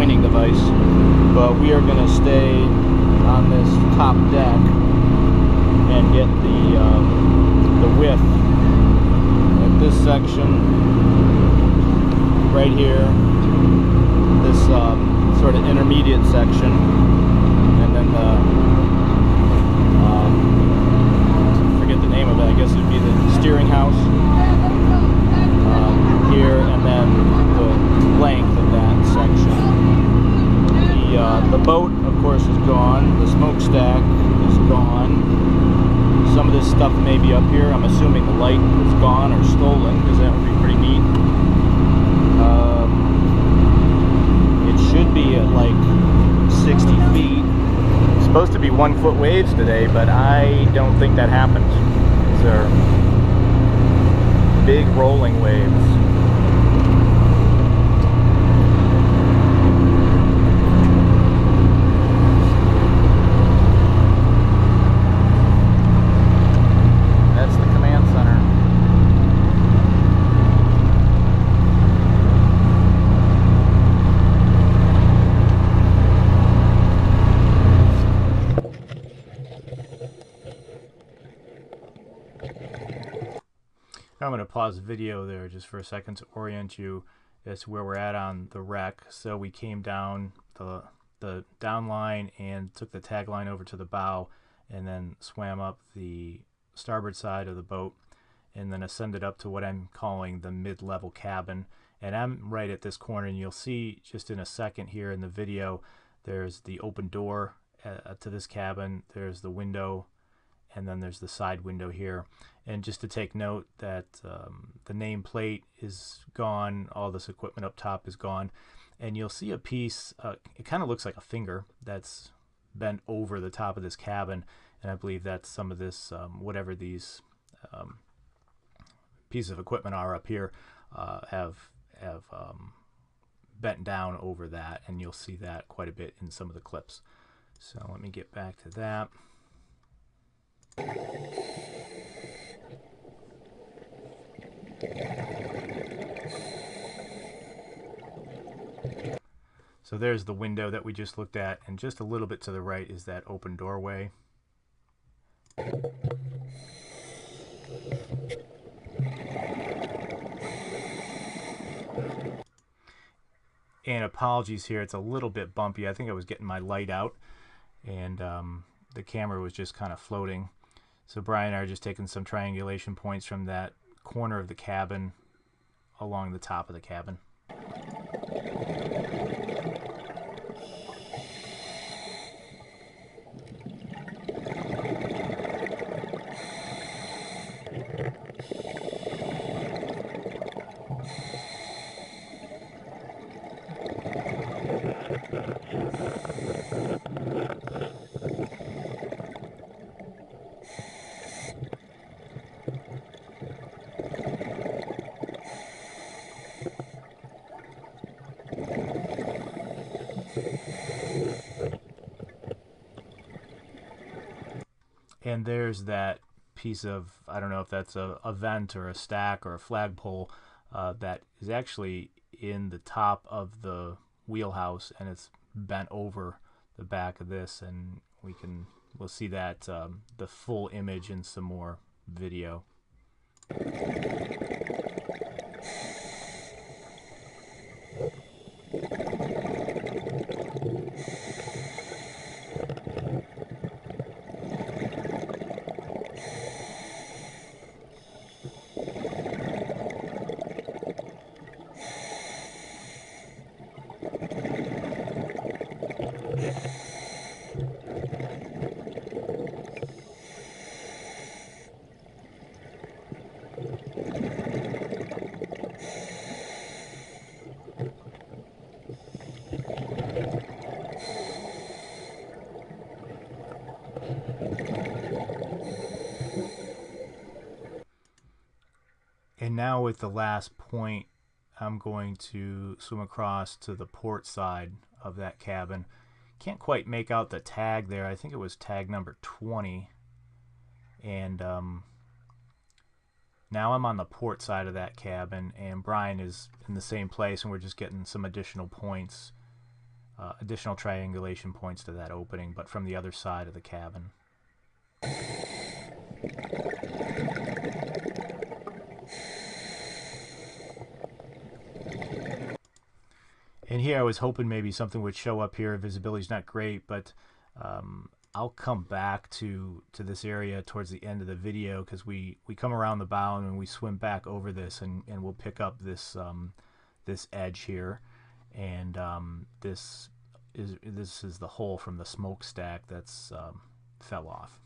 pointing device. But we are going to stay on this top deck and get the width at this section right here, this sort of intermediate section, and then the forget the name of it, I guess it would be the steering house here, and then the length of that section. The boat, of course, is gone. The smokestack is gone. Some of this stuff may be up here. I'm assuming the light is gone or stolen, because that would be pretty neat. It should be at like 60 feet. It's supposed to be 1 foot waves today, but I don't think that happens. These are big rolling waves. I'm going to pause the video there just for a second to orient you as to where we're at on the wreck. So we came down the down line and took the tag line over to the bow, and then swam up the starboard side of the boat, and then ascended up to what I'm calling the mid-level cabin. And I'm right at this corner, and you'll see just in a second here in the video, there's the open door to this cabin, there's the window, and then there's the side window here. And just to take note that the nameplate is gone, all this equipment up top is gone, and you'll see a piece, it kind of looks like a finger that's bent over the top of this cabin, and I believe that some of this, whatever these pieces of equipment are up here, have bent down over that, and you'll see that quite a bit in some of the clips. So let me get back to that. So there's the window that we just looked at, and just a little bit to the right is that open doorway. And apologies here, it's a little bit bumpy. I think I was getting my light out, and the camera was just kind of floating. So Brian and I are just taking some triangulation points from that corner of the cabin along the top of the cabin. And there's that piece of, I don't know if that's a vent or a stack or a flagpole that is actually in the top of the wheelhouse, and it's bent over the back of this, and we'll see that the full image in some more video. And now with the last point, I'm going to swim across to the port side of that cabin. Can't quite make out the tag there. I think it was tag number 20. And now I'm on the port side of that cabin, and Brian is in the same place, and we're just getting some additional points additional triangulation points to that opening, but from the other side of the cabin. And here I was hoping maybe something would show up here. Visibility's not great, but I'll come back to this area towards the end of the video, because we come around the bow and we swim back over this, and we'll pick up this this edge here, and this is the hole from the smokestack that's fell off.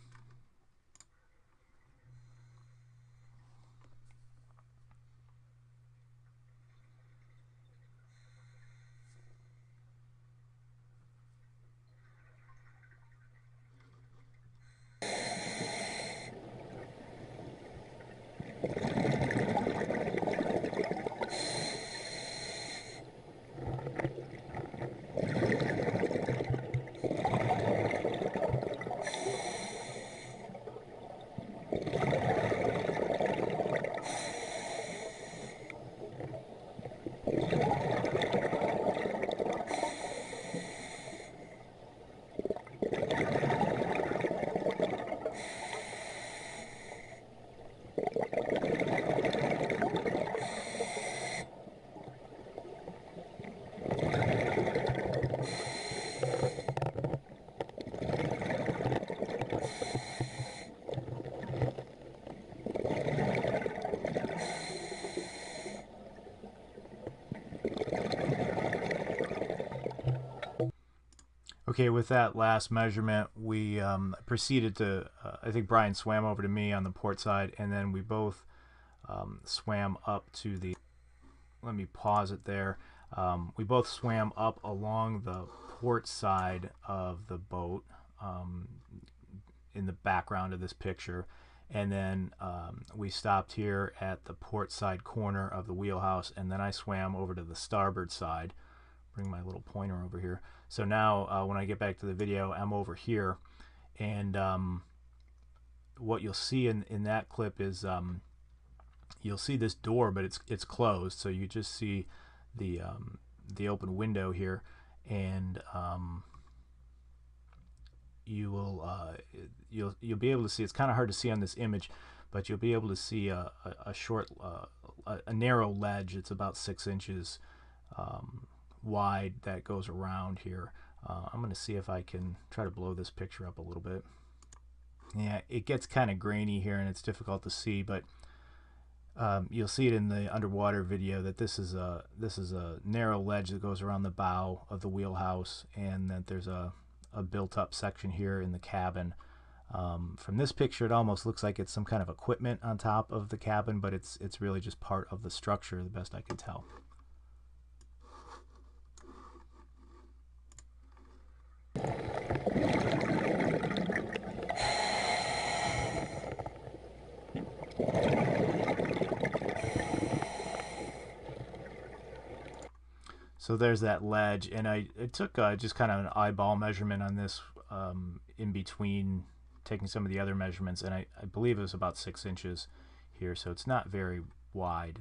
Okay, with that last measurement, we proceeded to, I think Brian swam over to me on the port side, and then we both swam up to the, let me pause it there. We both swam up along the port side of the boat in the background of this picture, and then we stopped here at the port side corner of the wheelhouse, and then I swam over to the starboard side. Bring my little pointer over here. So now when I get back to the video, I'm over here, and what you'll see in that clip is you'll see this door, but it's closed, so you just see the open window here, and you'll be able to see. It's kind of hard to see on this image, but you'll be able to see a short, a narrow ledge. It's about 6 inches wide that goes around here. I'm going to see if I can try to blow this picture up a little bit. Yeah, it gets kind of grainy here and it's difficult to see, but you'll see it in the underwater video that this is a narrow ledge that goes around the bow of the wheelhouse, and that there's a built-up section here in the cabin. From this picture, it almost looks like it's some kind of equipment on top of the cabin, but it's really just part of the structure, the best I can tell. So there's that ledge, and I took just kind of an eyeball measurement on this in between taking some of the other measurements, and I believe it was about 6 inches here, so it's not very wide.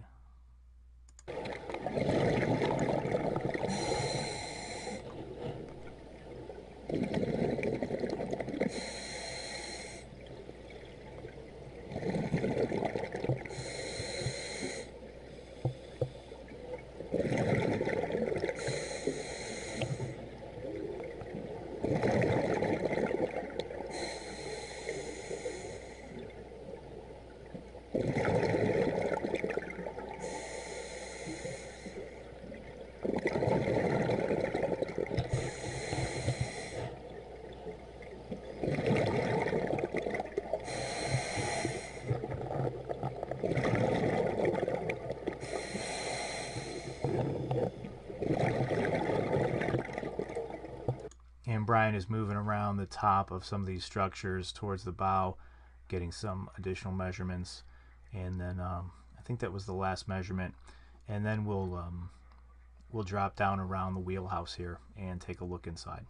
And Brian is moving around the top of some of these structures towards the bow, getting some additional measurements, and then I think that was the last measurement, and then we'll drop down around the wheelhouse here and take a look inside.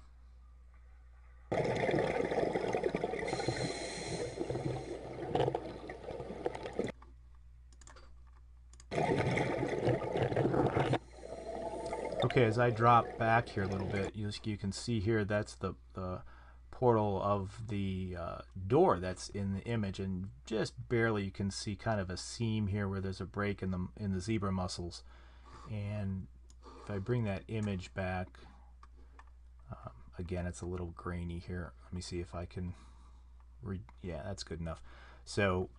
Okay, as I drop back here a little bit, you can see here that's the portal of the door that's in the image, and just barely you can see kind of a seam here where there's a break in the zebra mussels. And if I bring that image back, again, it's a little grainy here. Let me see if I can read. Yeah, that's good enough. So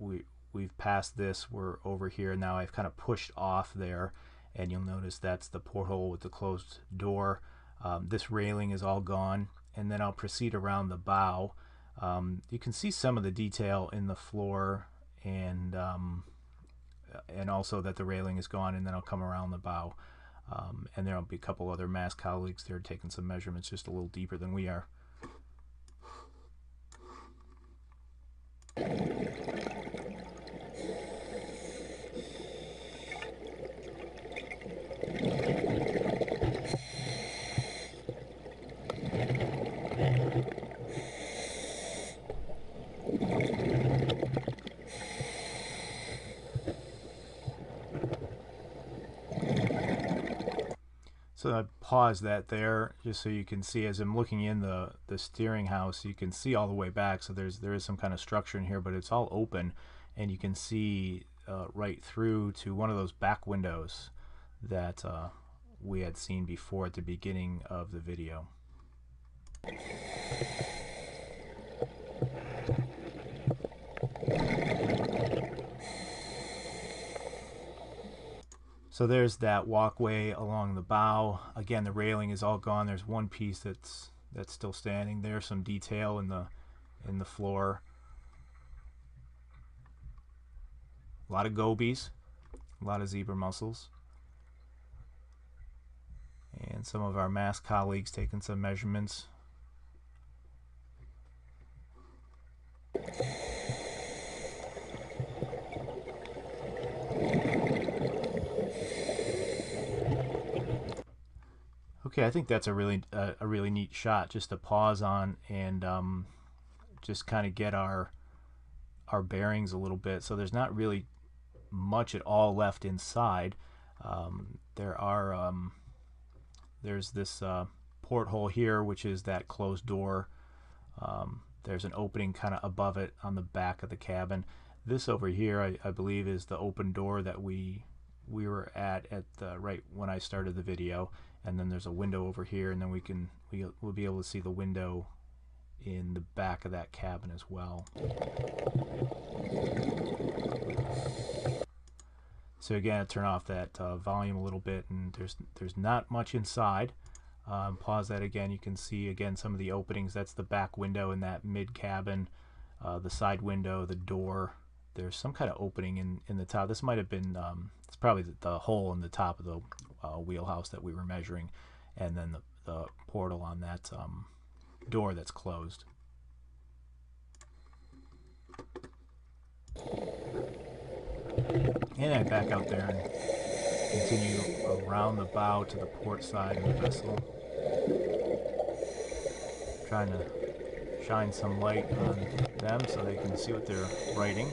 we've passed this. We're over here now. I've kind of pushed off there, and you'll notice that's the porthole with the closed door. This railing is all gone, and then I'll proceed around the bow. You can see some of the detail in the floor, and also that the railing is gone, and then I'll come around the bow. And there'll be a couple other MAST colleagues there taking some measurements just a little deeper than we are. So I pause that there just so you can see, as I'm looking in the steering house, you can see all the way back. So there is some kind of structure in here, but it's all open, and you can see right through to one of those back windows that we had seen before at the beginning of the video. So there's that walkway along the bow. Again, the railing is all gone. There's one piece that's still standing. There's some detail in the floor. A lot of gobies, a lot of zebra mussels, and some of our MAST colleagues taking some measurements. Okay, I think that's a really neat shot just to pause on and just kind of get our bearings a little bit. So there's not really much at all left inside. There's this porthole here, which is that closed door. There's an opening kind of above it on the back of the cabin. This over here, I believe, is the open door that we were at right when I started the video. And then there's a window over here, and then we'll be able to see the window in the back of that cabin as well. So again, I turn off that volume a little bit, and there's not much inside. Pause that again. You can see again some of the openings. That's the back window in that mid cabin, the side window, the door. There's some kind of opening in the top. This might have been it's probably the hole in the top of the wheelhouse that we were measuring, and then the portal on that door that's closed. And I back out there and continue around the bow to the port side of the vessel, trying to shine some light on them so they can see what they're writing.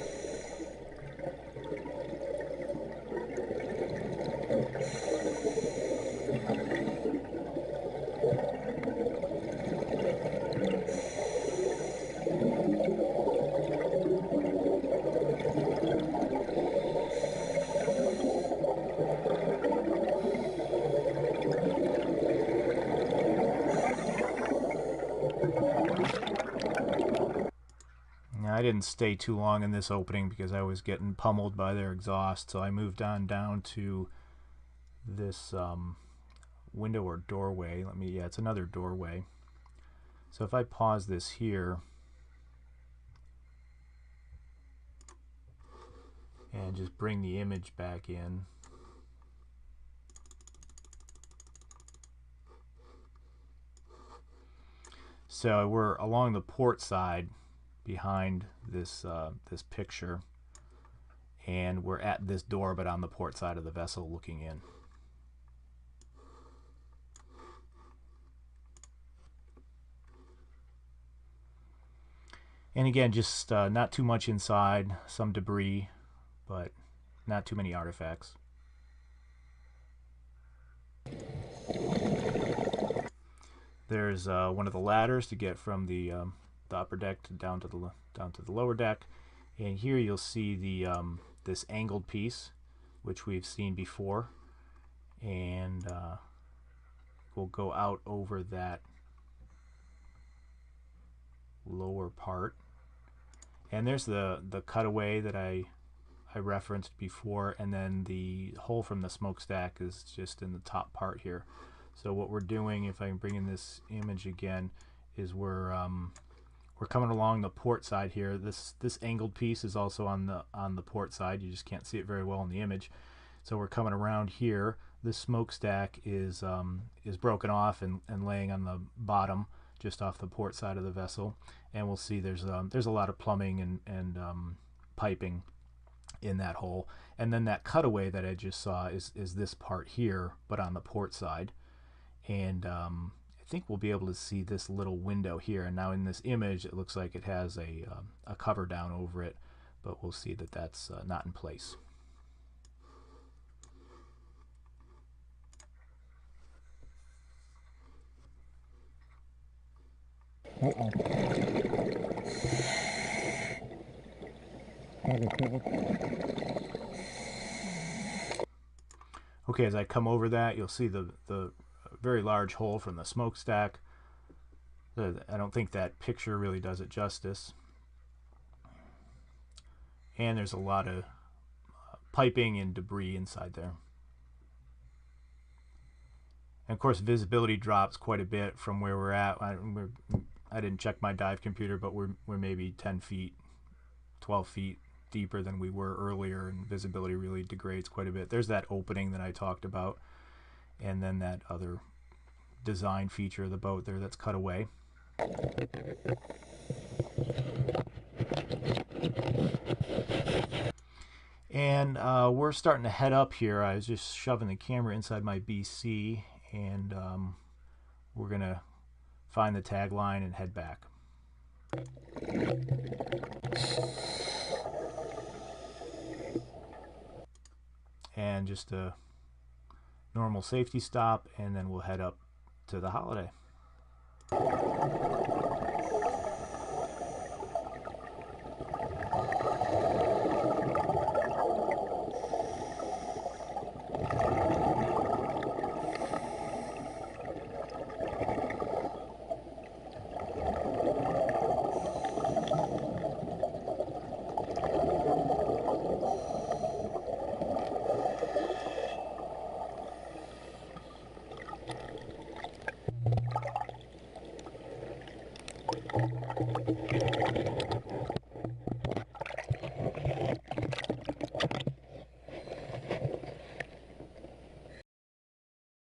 I didn't stay too long in this opening because I was getting pummeled by their exhaust, so I moved on down to this window or doorway. Yeah, it's another doorway. So if I pause this here and just bring the image back in, so we're along the port side behind this this picture, and we're at this door but on the port side of the vessel looking in. And again, just not too much inside, some debris, but not too many artifacts. There's one of the ladders to get from the upper deck down to the lower deck, and here you'll see the this angled piece, which we've seen before, and we'll go out over that lower part. And there's the cutaway that I referenced before, and then the hole from the smokestack is just in the top part here. So what we're doing, if I can bring in this image again, is we're coming along the port side here. This angled piece is also on the port side. You just can't see it very well in the image. So we're coming around here. This smokestack is broken off and laying on the bottom, just off the port side of the vessel. And we'll see there's a lot of plumbing and piping in that hole. And then that cutaway that I just saw is this part here, but on the port side. And I think we'll be able to see this little window here. And now in this image, it looks like it has a cover down over it, but we'll see that that's not in place. Okay, as I come over that, you'll see the very large hole from the smokestack. I don't think that picture really does it justice. And there's a lot of piping and debris inside there. And of course, visibility drops quite a bit from where we're at. I didn't check my dive computer, but we're maybe 10 feet, 12 feet deeper than we were earlier, and visibility really degrades quite a bit. There's that opening that I talked about, and then that other design feature of the boat there that's cut away. And we're starting to head up here. I was just shoving the camera inside my BC, and we're gonna find the tagline and head back. And just a normal safety stop, and then we'll head up to the Holiday.